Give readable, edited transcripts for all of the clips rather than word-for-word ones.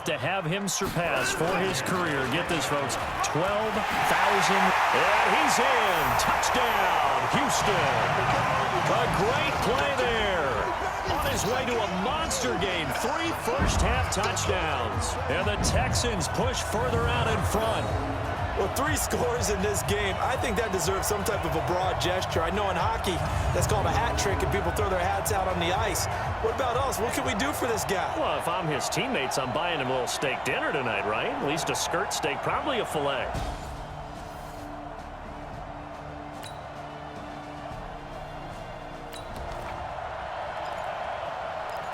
to have him surpass for his career. Get this, folks, 12,000. And he's in. Touchdown, Houston. A great play there. On his way to a monster game. 3 first-half touchdowns. And the Texans push further out in front. Well, 3 scores in this game. I think that deserves some type of a broad gesture. I know in hockey, that's called a hat trick, and people throw their hats out on the ice. What about us? What can we do for this guy? Well, if I'm his teammates, I'm buying him a little steak dinner tonight, right? At least a skirt steak, probably a filet.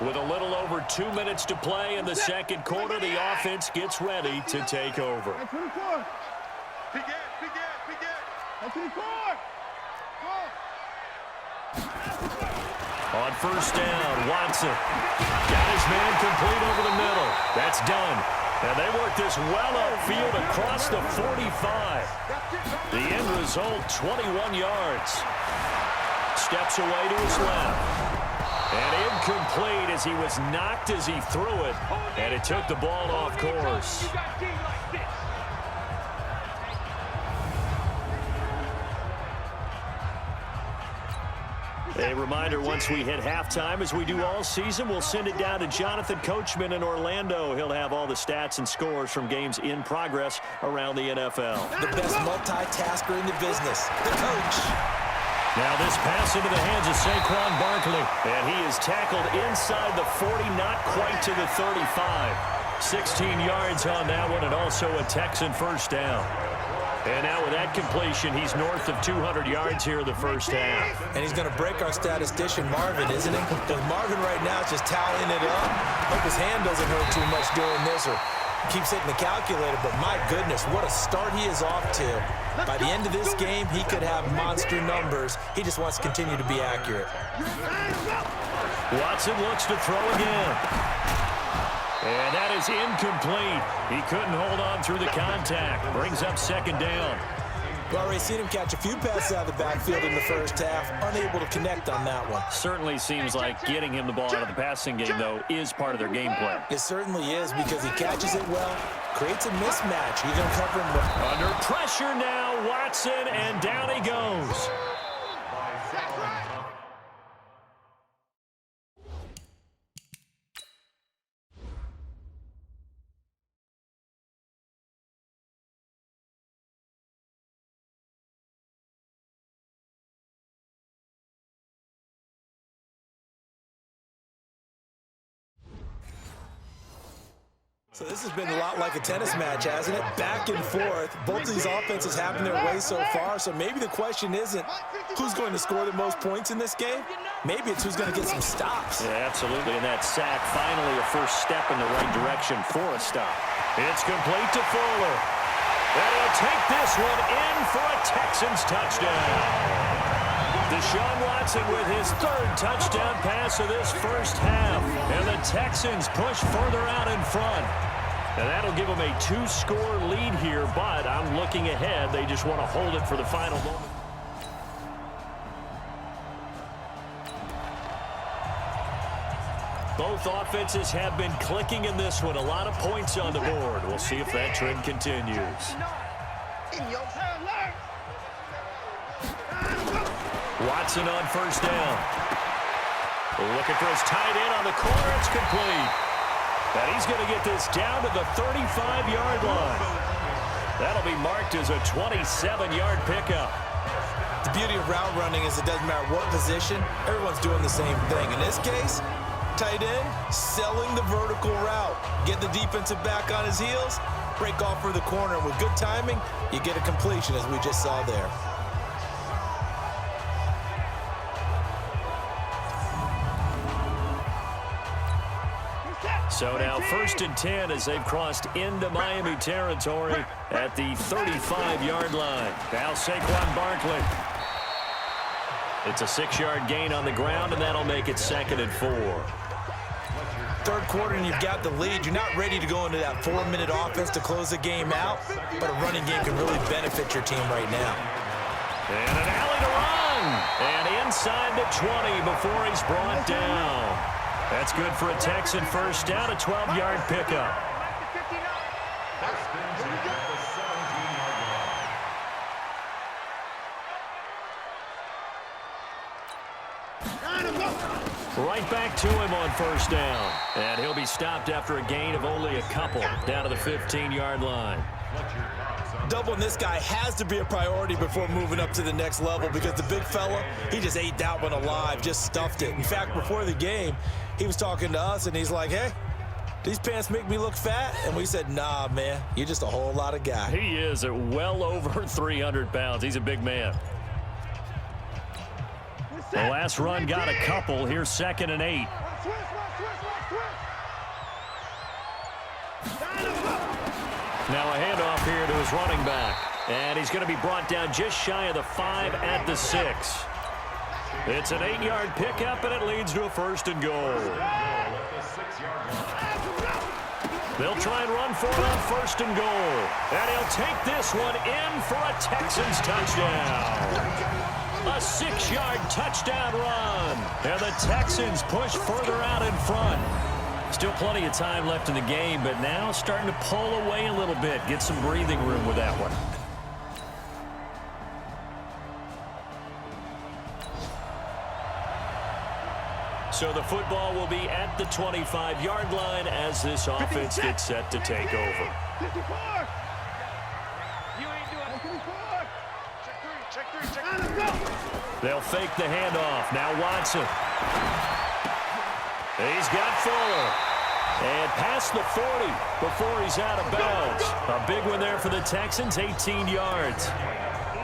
With a little over 2 minutes to play in the second quarter, the offense gets ready to take over. On first down, Watson got his man complete over the middle. That's done. And they work this well upfield across the 45. The end result, 21 yards. Steps away to his left. And incomplete as he was knocked as he threw it. And it took the ball off course. A reminder, once we hit halftime, as we do all season, we'll send it down to Jonathan Coachman in Orlando. He'll have all the stats and scores from games in progress around the NFL. The best multitasker in the business, the coach. Now this pass into the hands of Saquon Barkley. And he is tackled inside the 40, not quite to the 35. 16 yards on that one, and also a Texan first down. And now with that completion, he's north of 200 yards here in the first half. And he's going to break our statistician, Marvin, isn't he? Because Marvin right now is just tallying it up. Hope his hand doesn't hurt too much doing this or keeps hitting the calculator. But my goodness, what a start he is off to. By the end of this game, he could have monster numbers. He just wants to continue to be accurate. Watson looks to throw again. And that is incomplete. He couldn't hold on through the contact. Brings up second down. We've already seen him catch a few passes out of the backfield in the first half. Unable to connect on that one. Certainly seems like getting him the ball out of the passing game, though, is part of their game plan. It certainly is, because he catches it well, creates a mismatch. He's going to cover him well. Under pressure now, Watson, and down he goes. So this has been a lot like a tennis match, hasn't it? Back and forth. Both of these offenses having their way so far. So maybe the question isn't who's going to score the most points in this game. Maybe it's who's going to get some stops. Yeah, absolutely. And that sack, finally a first step in the right direction for a stop. It's complete to Fuller. And he'll take this one in for a Texans touchdown. Deshaun Watson with his 3rd touchdown pass of this first half. And the Texans push further out in front. And that'll give them a 2-score lead here, but I'm looking ahead. They just want to hold it for the final moment. Both offenses have been clicking in this one. A lot of points on the board. We'll see if that trend continues. Watson on first down. Looking for his tight end on the corner. It's complete. And he's going to get this down to the 35-yard line. That'll be marked as a 27-yard pickup. The beauty of route running is it doesn't matter what position. Everyone's doing the same thing. In this case, tight end selling the vertical route. Get the defensive back on his heels, break off for the corner. And with good timing, you get a completion, as we just saw there. So now 1st and 10 as they've crossed into Miami territory at the 35-yard line. Now Saquon Barkley. It's a 6-yard gain on the ground, and that'll make it 2nd and 4. 3rd quarter, and you've got the lead. You're not ready to go into that 4-minute offense to close the game out, but a running game can really benefit your team right now. And an alley to run. And inside the 20 before he's brought down. That's good for a Texan first down, a 12-yard pickup. Right back to him on first down. And he'll be stopped after a gain of only a couple down to the 15-yard line. Doubling this guy has to be a priority before moving up to the next level because the big fella, he just ate that one alive, just stuffed it. In fact, before the game, he was talking to us, and he's like, hey, these pants make me look fat? And we said, nah, man, you're just a whole lot of guy. He is at well over 300 pounds. He's a big man. The last run got a couple. Here's 2nd and 8. Now a handoff here to his running back. And he's going to be brought down just shy of the 5 at the 6. It's an 8-yard pickup, and it leads to a 1st and goal. They'll try and run for it on 1st and goal. And he'll take this one in for a Texans touchdown. A 6-yard touchdown run. And the Texans push further out in front. Still plenty of time left in the game, but now starting to pull away a little bit. Get some breathing room with that one. So the football will be at the 25-yard line as this offense gets set to take over. 54. You ain't doing it. 54. Check three. They'll fake the handoff. Now Watson. He's got Fuller. And past the 40 before he's out of bounds. A big one there for the Texans, 18 yards.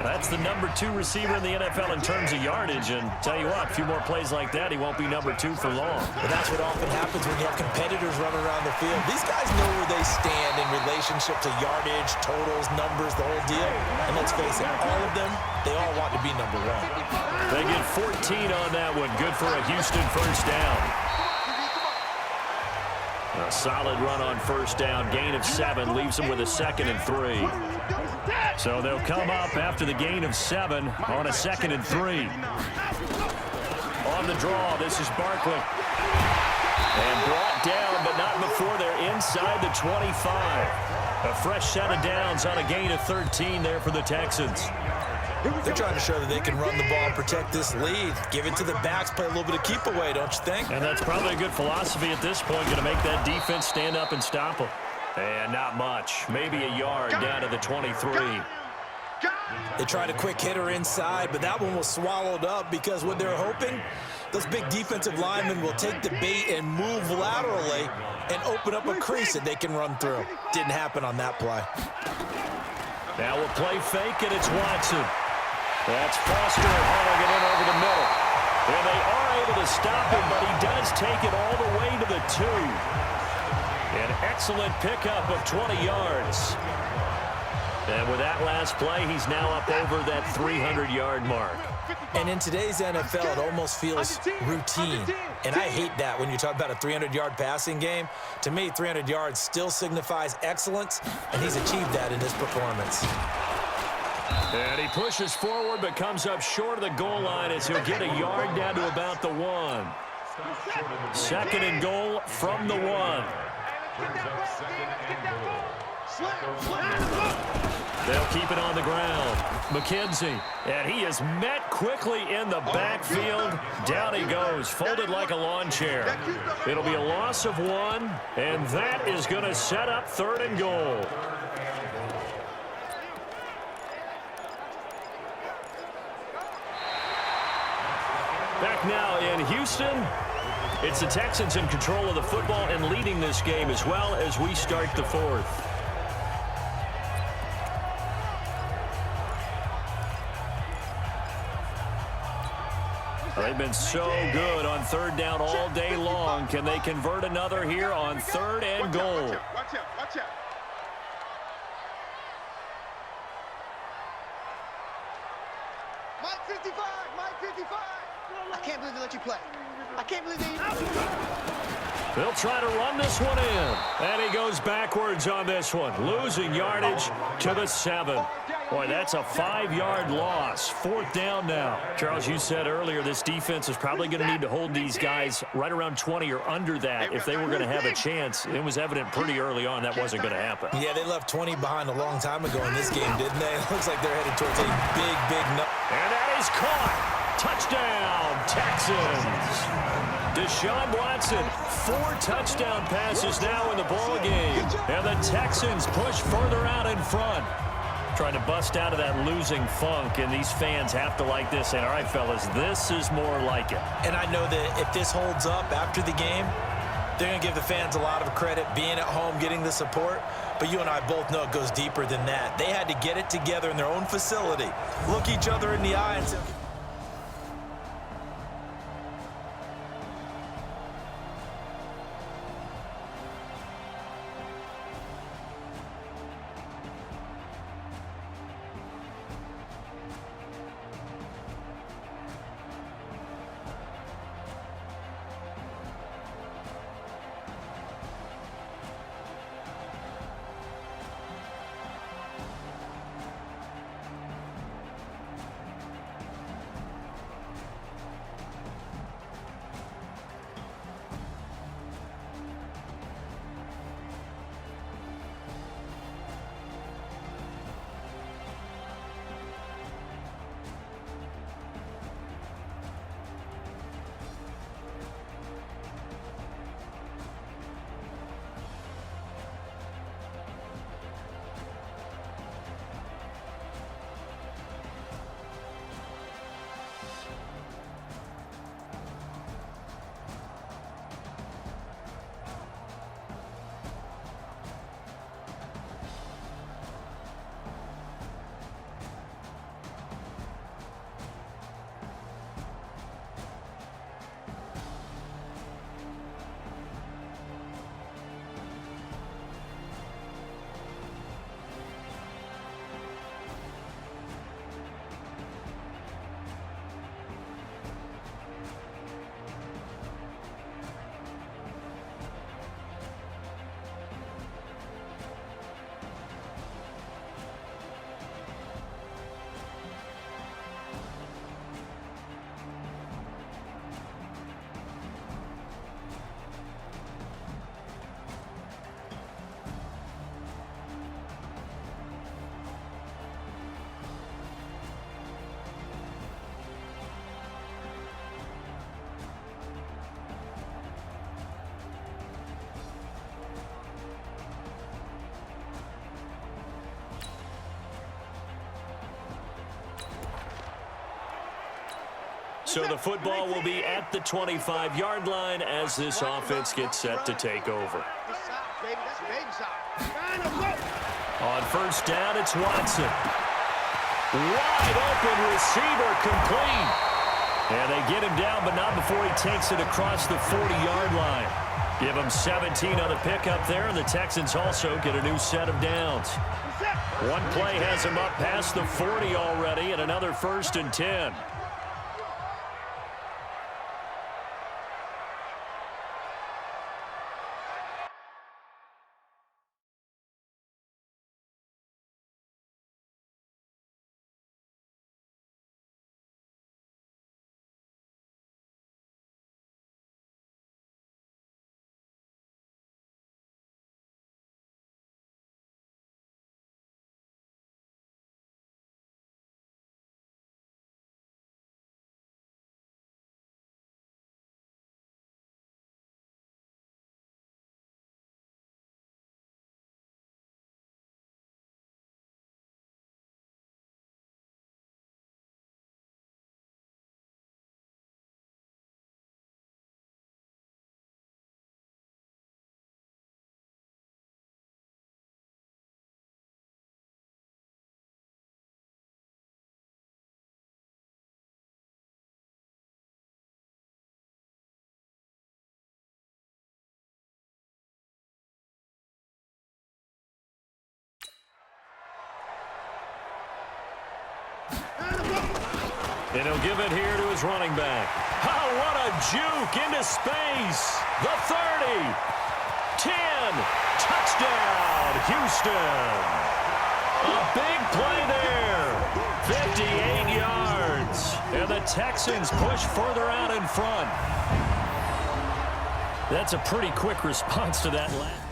That's the number 2 receiver in the NFL in terms of yardage. And tell you what, a few more plays like that, he won't be number 2 for long. But that's what often happens when you have competitors running around the field. These guys know where they stand in relationship to yardage, totals, numbers, the whole deal. And let's face it, all of them, they all want to be number 1. They get 14 on that one. Good for a Houston first down. A solid run on first down. Gain of 7 leaves them with a 2nd and 3. So they'll come up after the gain of 7 on a 2nd and 3. On the draw, this is Barkley. And brought down, but not before they're inside the 25. A fresh set of downs on a gain of 13 there for the Texans. They're trying to show that they can run the ball and protect this lead. Give it to the backs, play a little bit of keep away, don't you think? And that's probably a good philosophy at this point, going to make that defense stand up and stop them. And not much. Maybe a yard down to the 23. They tried a quick hitter inside, but that one was swallowed up because what they're hoping, those big defensive linemen will take the bait and move laterally and open up a crease that they can run through. Didn't happen on that play. Now we'll play fake, and it's Watson. That's Foster hauling it in over the middle. And they are able to stop him, but he does take it all the way to the 2. An excellent pickup of 20 yards. And with that last play, he's now up over that 300-yard mark. And in today's NFL, it almost feels routine. And I hate that when you talk about a 300-yard passing game. To me, 300 yards still signifies excellence, and he's achieved that in this performance. And he pushes forward but comes up short of the goal line as he'll get a yard down to about the 1. 2nd and goal from the 1. They'll keep it on the ground. Mckenzy, and he is met quickly in the backfield. Down he goes, folded like a lawn chair. It'll be a loss of 1, and that is going to set up 3rd and goal. Back now in Houston. It's the Texans in control of the football and leading this game as well as we start the 4th. They've been so good on 3rd down all day long. Can they convert another here on 3rd and goal? Watch out. Mike 55. I can't believe they let you play. I can't believe they... They'll try to run this one in. And he goes backwards on this one, losing yardage to the 7. Boy, that's a 5-yard loss. 4th down now. Charles, you said earlier this defense is probably going to need to hold these guys right around 20 or under that if they were going to have a chance. It was evident pretty early on that wasn't going to happen. Yeah, they left 20 behind a long time ago in this game, didn't they? It looks like they're headed towards a big no. And that is caught. Touchdown, Texans. Deshaun Watson, 4 touchdown passes now in the ball game. And the Texans push further out in front. Trying to bust out of that losing funk, and these fans have to like this. And all right, fellas, this is more like it. And I know that if this holds up after the game, they're going to give the fans a lot of credit, being at home, getting the support. But you and I both know it goes deeper than that. They had to get it together in their own facility, look each other in the eye and say, So the football will be at the 25-yard line as this offense gets set to take over. On first down, it's Watson. Wide open receiver, complete. And they get him down, but not before he takes it across the 40-yard line. Give him 17 on the pickup there, and the Texans also get a new set of downs. One play has him up past the 40 already, and another 1st and 10. And he'll give it here to his running back. Oh, what a juke into space. The 30. 10. Touchdown, Houston. A big play there. 58 yards. And the Texans push further out in front. That's a pretty quick response to that last.